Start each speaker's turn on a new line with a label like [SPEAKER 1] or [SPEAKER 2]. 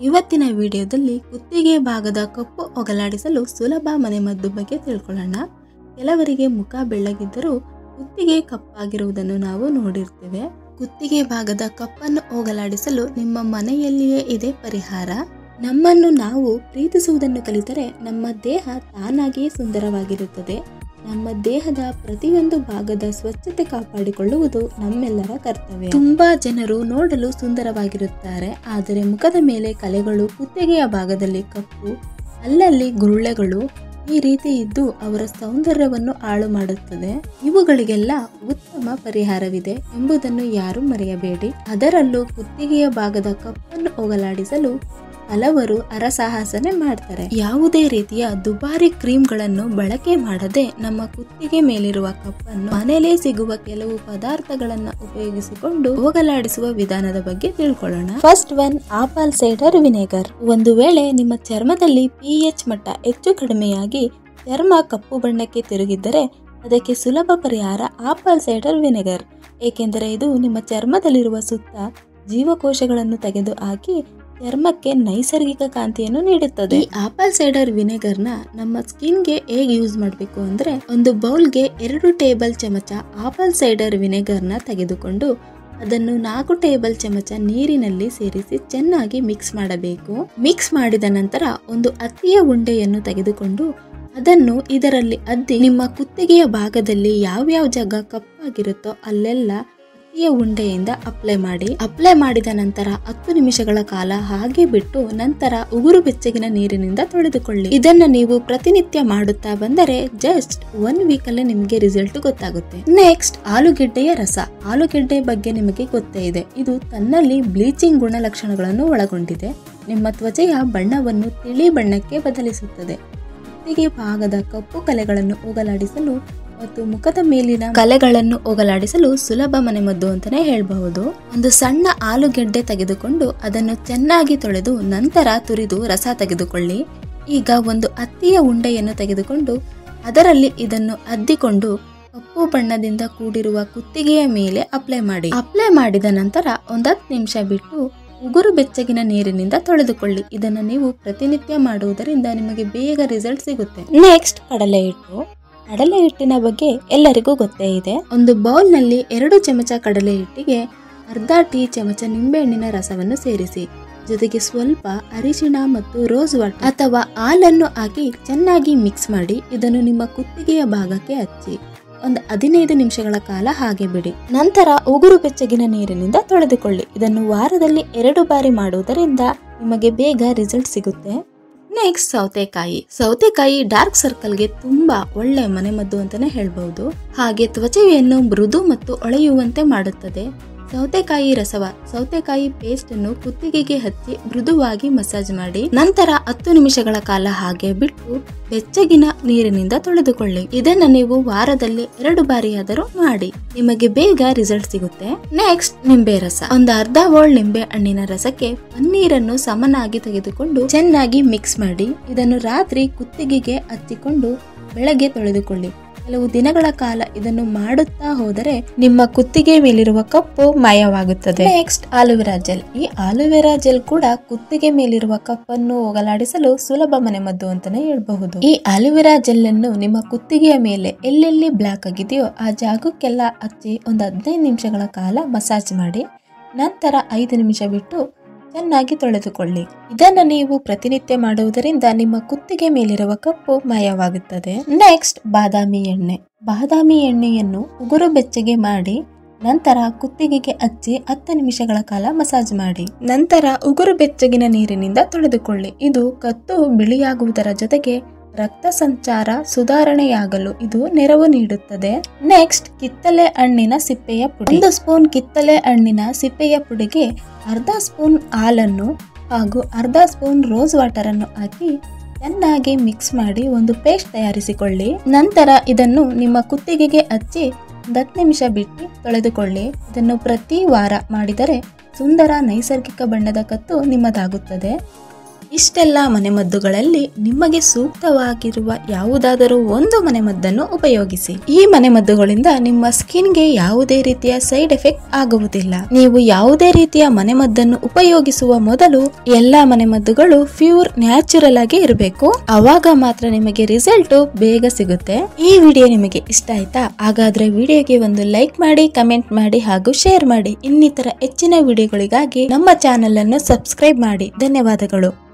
[SPEAKER 1] ಇವತ್ತಿನ ವಿಡಿಯೋದಲ್ಲಿ ಕುತ್ತಿಗೆ ಭಾಗದ ಕಪ್ಪು ಹೋಗಲಾಡಿಸಲು ಸುಲಭ ಮನೆಮದ್ದು ಬಗ್ಗೆ ತಿಳ್ಕೊಳ್ಳೋಣ. ಕೆಲವರಿಗೆ ಮುಖ ಬೆಳ್ಳಗಿದ್ದರೂ ಕುತ್ತಿಗೆ ಕಪ್ಪಾಗಿರುವುದನ್ನು ನಾವು ನೋಡಿರ್ತೇವೆ. ಕುತ್ತಿಗೆ ಭಾಗದ ಕಪ್ಪನ್ನು ಹೋಗಲಾಡಿಸಲು ನಿಮ್ಮ ಮನೆಯಲ್ಲಿಯೇ ಇದೆ ಪರಿಹಾರ. ನಮ್ಮನ್ನು ನಾವು ಪ್ರೀತಿಸುವುದನ್ನು ಕಲಿತರೆ ನಮ್ಮ ದೇಹ ತಾನಾಗಿಯೇ ಸುಂದರವಾಗಿರುತ್ತದೆ. ನಮ್ಮ ದೇಹದ ಪ್ರತಿಯೊಂದು ಭಾಗದ ಸ್ವಚ್ಛತೆ ಕಾಪಾಡಿಕೊಳ್ಳುವುದು ನಮ್ಮೆಲ್ಲರ ಕರ್ತವ್ಯ. ತುಂಬಾ ಜನರು ನೋಡಲು ಸುಂದರವಾಗಿರುತ್ತಾರೆ, ಆದರೆ ಮುಖದ ಮೇಲೆ ಕಲೆಗಳು, ಕುತ್ತಿಗೆಯ ಭಾಗದಲ್ಲಿ ಕಪ್ಪು, ಅಲ್ಲಲ್ಲಿ ಗುರುಳೆಗಳು ಈ ರೀತಿ ಇದ್ದು ಅವರ ಸೌಂದರ್ಯವನ್ನು ಹಾಳು ಮಾಡುತ್ತದೆ. ಇವುಗಳಿಗೆಲ್ಲ ಉತ್ತಮ ಪರಿಹಾರವಿದೆ ಎಂಬುದನ್ನು ಯಾರು ಮರೆಯಬೇಡಿ. ಅದರಲ್ಲೂ ಕುತ್ತಿಗೆಯ ಭಾಗದ ಕಪ್ಪನ್ನು ಹೋಗಲಾಡಿಸಲು ಹಲವರು ಹರಸಾಹಸನೆ ಮಾಡ್ತಾರೆ. ಯಾವುದೇ ರೀತಿಯ ದುಬಾರಿ ಕ್ರೀಮ್ಗಳನ್ನು ಬಳಕೆ ಮಾಡದೆ ನಮ್ಮ ಕುತ್ತಿಗೆ ಮೇಲಿರುವ ಕಪ್ಪನ್ನು ಮನೆಯಲ್ಲೇ ಸಿಗುವ ಕೆಲವು ಪದಾರ್ಥಗಳನ್ನು ಉಪಯೋಗಿಸಿಕೊಂಡು ಹೋಗಲಾಡಿಸುವ ವಿಧಾನದ ಬಗ್ಗೆ ತಿಳ್ಕೊಳ್ಳೋಣ. First one, apple cider vinegar. ಒಂದು ವೇಳೆ ನಿಮ್ಮ ಚರ್ಮದಲ್ಲಿ pH ಮಟ್ಟ ಹೆಚ್ಚು ಕಡಿಮೆಯಾಗಿ ಚರ್ಮ ಕಪ್ಪು ಬಣ್ಣಕ್ಕೆ ತಿರುಗಿದ್ದರೆ ಅದಕ್ಕೆ ಸುಲಭ ಪರಿಹಾರ ಆಪಲ್ ಸೈಡರ್ ವಿನೆಗರ್. ಏಕೆಂದರೆ ಇದು ನಿಮ್ಮ ಚರ್ಮದಲ್ಲಿರುವ ಸುತ್ತ ಜೀವಕೋಶಗಳನ್ನು ತೆಗೆದು ಹಾಕಿ ಚರ್ಮಕ್ಕೆ ನೈಸರ್ಗಿಕ ಕಾಂತಿಯನ್ನು ನೀಡುತ್ತದೆ. ಈ ಆಪಲ್ ಸೈಡರ್ ವಿನೆಗರ್ ನ ನಮ್ಮ ಸ್ಕಿನ್ಗೆ ಹೇಗೆ ಯೂಸ್ ಮಾಡಬೇಕು ಅಂದ್ರೆ, ಒಂದು ಬೌಲ್ಗೆ 2 ಟೇಬಲ್ ಚಮಚ ಆಪಲ್ ಸೈಡರ್ ವಿನೆಗರ್ ನ ತೆಗೆದುಕೊಂಡು ಅದನ್ನು 4 ಟೇಬಲ್ ಚಮಚ ನೀರಿನಲ್ಲಿ ಸೇರಿಸಿ ಚೆನ್ನಾಗಿ ಮಿಕ್ಸ್ ಮಾಡಬೇಕು. ಮಿಕ್ಸ್ ಮಾಡಿದ ನಂತರ ಒಂದು ಹತ್ತಿಯ ಉಂಡೆಯನ್ನು ತೆಗೆದುಕೊಂಡು ಅದನ್ನು ಇದರಲ್ಲಿ ಅದ್ದಿ ನಿಮ್ಮ ಕುತ್ತಿಗೆಯ ಭಾಗದಲ್ಲಿ ಯಾವ್ಯಾವ ಜಾಗ ಕಪ್ಪಾಗಿರುತ್ತೋ ಅಲ್ಲೆಲ್ಲ ಉಂಡೆಯಿಂದ ಅಪ್ಲೈ ಮಾಡಿದ ನಂತರ 10 ನಿಮಿಷಗಳ ಕಾಲ ಹಾಗೆ ಬಿಟ್ಟು ನಂತರ ಉಗುರು ಬೆಚ್ಚಗಿನ ನೀರಿನಿಂದ ತೊಳೆದುಕೊಳ್ಳಿ. ಇದನ್ನ ನೀವು ಪ್ರತಿನಿತ್ಯ ಮಾಡುತ್ತಾ ಬಂದರೆ ಜಸ್ಟ್ 1 ವೀಕ್ ಅಲ್ಲೇ ನಿಮಗೆ ರಿಸಲ್ಟ್ ಗೊತ್ತಾಗುತ್ತೆ. ನೆಕ್ಸ್ಟ್, ಆಲೂಗೆಡ್ಡೆಯ ರಸ. ಆಲೂಗೆಡ್ಡೆ ಬಗ್ಗೆ ನಿಮಗೆ ಗೊತ್ತೇ ಇದೆ. ಇದು ತನ್ನಲ್ಲಿ ಬ್ಲೀಚಿಂಗ್ ಗುಣಲಕ್ಷಣಗಳನ್ನು ಒಳಗೊಂಡಿದೆ. ನಿಮ್ಮ ತ್ವಚೆಯ ಬಣ್ಣವನ್ನು ತಿಳಿ ಬಣ್ಣಕ್ಕೆ ಬದಲಿಸುತ್ತದೆ. ಕುತ್ತಿಗೆ ಭಾಗದ ಕಪ್ಪು ಕಲೆಗಳನ್ನು ಹೋಗಲಾಡಿಸಲು ಮತ್ತು ಮುಖದ ಮೇಲಿನ ಕಲೆಗಳನ್ನು ಹೋಗಲಾಡಿಸಲು ಸುಲಭ ಮನೆಮದ್ದು ಅಂತಾನೆ ಹೇಳಬಹುದು. ಒಂದು ಸಣ್ಣ ಆಲೂಗೆಡ್ಡೆ ತೆಗೆದುಕೊಂಡು ಅದನ್ನು ಚೆನ್ನಾಗಿ ತೊಳೆದು ನಂತರ ತುರಿದು ರಸ ತೆಗೆದುಕೊಳ್ಳಿ. ಈಗ ಒಂದು ಹತ್ತಿಯ ಉಂಡೆಯನ್ನು ತೆಗೆದುಕೊಂಡು ಅದರಲ್ಲಿ ಇದನ್ನು ಅದ್ದಿಕೊಂಡು ಕಪ್ಪು ಬಣ್ಣದಿಂದ ಕೂಡಿರುವ ಕುತ್ತಿಗೆಯ ಮೇಲೆ ಅಪ್ಲೈ ಮಾಡಿದ ನಂತರ 10 ನಿಮಿಷ ಬಿಟ್ಟು ಉಗುರು ಬೆಚ್ಚಗಿನ ನೀರಿನಿಂದ ತೊಳೆದುಕೊಳ್ಳಿ. ಇದನ್ನು ನೀವು ಪ್ರತಿನಿತ್ಯ ಮಾಡುವುದರಿಂದ ನಿಮಗೆ ಬೇಗ ರಿಸಲ್ಟ್ ಸಿಗುತ್ತೆ. ನೆಕ್ಸ್ಟ್, ಕಡಲೆ ಹಿಟ್ಟು. ಕಡಲೆ ಹಿಟ್ಟಿನ ಬಗ್ಗೆ ಎಲ್ಲರಿಗೂ ಗೊತ್ತೇ ಇದೆ. ಒಂದು ಬೌಲ್ ನಲ್ಲಿ 2 ಚಮಚ ಕಡಲೆ ಹಿಟ್ಟಿಗೆ ಅರ್ಧ ಟೀ ಚಮಚ ನಿಂಬೆಹಣ್ಣಿನ ರಸವನ್ನು ಸೇರಿಸಿ ಜೊತೆಗೆ ಸ್ವಲ್ಪ ಅರಿಶಿಣ ಮತ್ತು ರೋಸ್ ವಾಟರ್ ಅಥವಾ ಹಾಲನ್ನು ಹಾಕಿ ಚೆನ್ನಾಗಿ ಮಿಕ್ಸ್ ಮಾಡಿ ಇದನ್ನು ನಿಮ್ಮ ಕುತ್ತಿಗೆಯ ಭಾಗಕ್ಕೆ ಹಚ್ಚಿ ಒಂದು 15 ನಿಮಿಷಗಳ ಕಾಲ ಹಾಗೆ ಬಿಡಿ. ನಂತರ ಉಗುರು ಬೆಚ್ಚಗಿನ ನೀರಿನಿಂದ ತೊಳೆದುಕೊಳ್ಳಿ. ಇದನ್ನು ವಾರದಲ್ಲಿ 2 ಬಾರಿ ಮಾಡುವುದರಿಂದ ನಿಮಗೆ ಬೇಗ ರಿಸಲ್ಟ್ ಸಿಗುತ್ತೆ. ನೆಕ್ಸ್ಟ್, ಸೌತೆಕಾಯಿ ಡಾರ್ಕ್ ಸರ್ಕಲ್ಗೆ ತುಂಬಾ ಒಳ್ಳೆ ಮನೆಮದ್ದು ಅಂತಾನೆ ಹೇಳ್ಬಹುದು. ಹಾಗೆ ತ್ವಚೆಯನ್ನು ಮೃದು ಮತ್ತು ಹೊಳೆಯುವಂತೆ ಮಾಡುತ್ತದೆ. ಸೌತೆಕಾಯಿ ಪೇಸ್ಟ್ ಅನ್ನು ಕುತ್ತಿಗೆಗೆ ಹಚ್ಚಿ ಮೃದುವಾಗಿ ಮಸಾಜ್ ಮಾಡಿ ನಂತರ 10 ನಿಮಿಷಗಳ ಕಾಲ ಹಾಗೆ ಬಿಟ್ಟು ಬೆಚ್ಚಗಿನ ನೀರಿನಿಂದ ತೊಳೆದುಕೊಳ್ಳಿ. ಇದನ್ನ ನೀವು ವಾರದಲ್ಲಿ 2 ಬಾರಿಯಾದರೂ ಮಾಡಿ, ನಿಮಗೆ ಬೇಗ ರಿಸಲ್ಟ್ ಸಿಗುತ್ತೆ. ನೆಕ್ಸ್ಟ್, ನಿಂಬೆ ರಸ. ಒಂದು ಅರ್ಧ ಬೌಲ್ ನಿಂಬೆ ಹಣ್ಣಿನ ರಸಕ್ಕೆ ಪನ್ನೀರನ್ನು ಸಮನಾಗಿ ತೆಗೆದುಕೊಂಡು ಚೆನ್ನಾಗಿ ಮಿಕ್ಸ್ ಮಾಡಿ ಇದನ್ನು ರಾತ್ರಿ ಕುತ್ತಿಗೆಗೆ ಹಚ್ಚಿಕೊಂಡು ಬೆಳಗ್ಗೆ ತೊಳೆದುಕೊಳ್ಳಿ. ಕೆಲವು ದಿನಗಳ ಕಾಲ ಇದನ್ನು ಮಾಡುತ್ತಾ ಹೋದರೆ ನಿಮ್ಮ ಕುತ್ತಿಗೆ ಮೇಲಿರುವ ಕಪ್ಪು ಮಾಯವಾಗುತ್ತದೆ. Next, aloe vera gel. ಈ ಆಲೋವೆರಾ ಜೆಲ್ ಕೂಡ ಕುತ್ತಿಗೆ ಮೇಲಿರುವ ಕಪ್ಪನ್ನು ಹೋಗಲಾಡಿಸಲು ಸುಲಭ ಮನೆಮದ್ದು ಅಂತಾನೆ ಹೇಳಬಹುದು. ಈ ಆಲೋವೆರಾ ಜೆಲ್ ಅನ್ನು ನಿಮ್ಮ ಕುತ್ತಿಗೆಯ ಮೇಲೆ ಎಲ್ಲೆಲ್ಲಿ ಬ್ಲಾಕ್ ಆಗಿದೆಯೋ ಆ ಜಾಗಕ್ಕೆಲ್ಲ ಹಚ್ಚಿ ಒಂದು 15 ನಿಮಿಷಗಳ ಕಾಲ ಮಸಾಜ್ ಮಾಡಿ ನಂತರ 5 ನಿಮಿಷ ಬಿಟ್ಟು ಚೆನ್ನಾಗಿ ತೊಳೆದುಕೊಳ್ಳಿ. ಇದನ್ನು ನೀವು ಪ್ರತಿನಿತ್ಯ ಮಾಡುವುದರಿಂದ ನಿಮ್ಮ ಕುತ್ತಿಗೆ ಮೇಲಿರುವ ಕಪ್ಪು ಮಾಯವಾಗುತ್ತದೆ. ನೆಕ್ಸ್ಟ್, ಬಾದಾಮಿ ಎಣ್ಣೆಯನ್ನು ಉಗುರು ಬೆಚ್ಚಗೆ ಮಾಡಿ ನಂತರ ಕುತ್ತಿಗೆಗೆ ಹಚ್ಚಿ 10 ನಿಮಿಷಗಳ ಕಾಲ ಮಸಾಜ್ ಮಾಡಿ ನಂತರ ಉಗುರು ಬೆಚ್ಚಗಿನ ನೀರಿನಿಂದ ತೊಳೆದುಕೊಳ್ಳಿ. ಇದು ಕತ್ತು ಬಿಳಿಯಾಗುವುದರ ಜೊತೆಗೆ ರಕ್ತ ಸಂಚಾರ ಸುಧಾರಣೆಯಾಗಲು ಇದು ನೆರವು ನೀಡುತ್ತದೆ. ನೆಕ್ಸ್ಟ್, ಕಿತ್ತಳೆ ಹಣ್ಣಿನ ಸಿಪ್ಪೆಯ ಪುಡಿ. 1 ಸ್ಪೂನ್ ಕಿತ್ತಳೆ ಹಣ್ಣಿನ ಸಿಪ್ಪೆಯ ಪುಡಿಗೆ ಅರ್ಧ ಸ್ಪೂನ್ ಹಾಲನ್ನು ಹಾಗೂ ಅರ್ಧ ಸ್ಪೂನ್ ರೋಸ್ ವಾಟರ್ ಅನ್ನು ಹಾಕಿ ಚೆನ್ನಾಗಿ ಮಿಕ್ಸ್ ಮಾಡಿ ಒಂದು ಪೇಸ್ಟ್ ತಯಾರಿಸಿಕೊಳ್ಳಿ. ನಂತರ ಇದನ್ನು ನಿಮ್ಮ ಕುತ್ತಿಗೆಗೆ ಹಚ್ಚಿ 10 ನಿಮಿಷ ಬಿಟ್ಟು ತೊಳೆದುಕೊಳ್ಳಿ. ಇದನ್ನು ಪ್ರತಿ ವಾರ ಮಾಡಿದರೆ ಸುಂದರ ನೈಸರ್ಗಿಕ ಬಣ್ಣದ ಕತ್ತು ನಿಮ್ಮದಾಗುತ್ತದೆ. ಇಷ್ಟೆಲ್ಲ ಮನೆಮದ್ದುಗಳಲ್ಲಿ ನಿಮಗೆ ಸೂಕ್ತವಾಗಿರುವ ಯಾವುದಾದರೂ ಒಂದು ಮನೆಮದ್ದನ್ನು ಉಪಯೋಗಿಸಿ. ಈ ಮನೆಮದ್ದುಗಳಿಂದ ನಿಮ್ಮ ಸ್ಕಿನ್ಗೆ ಯಾವುದೇ ರೀತಿಯ ಸೈಡ್ ಎಫೆಕ್ಟ್ ಆಗುವುದಿಲ್ಲ. ನೀವು ಯಾವುದೇ ರೀತಿಯ ಮನೆಮದ್ದನ್ನು ಉಪಯೋಗಿಸುವ ಮೊದಲು ಎಲ್ಲಾ ಮನೆಮದ್ದುಗಳು ಪ್ಯೂರ್ ನ್ಯಾಚುರಲ್ ಆಗಿ ಇರಬೇಕು. ಅವಾಗ ಮಾತ್ರ ನಿಮಗೆ ರಿಸಲ್ಟ್ ಬೇಗ ಸಿಗುತ್ತೆ. ಈ ವಿಡಿಯೋ ನಿಮಗೆ ಇಷ್ಟ ಆಯ್ತಾ? ಹಾಗಾದ್ರೆ ವಿಡಿಯೋಗೆ ಒಂದು ಲೈಕ್ ಮಾಡಿ, ಕಮೆಂಟ್ ಮಾಡಿ ಹಾಗೂ ಶೇರ್ ಮಾಡಿ. ಇನ್ನಿತರ ಹೆಚ್ಚಿನ ವಿಡಿಯೋಗಳಿಗಾಗಿ ನಮ್ಮ ಚಾನೆಲ್ ಅನ್ನು ಸಬ್ಸ್ಕ್ರೈಬ್ ಮಾಡಿ. ಧನ್ಯವಾದಗಳು.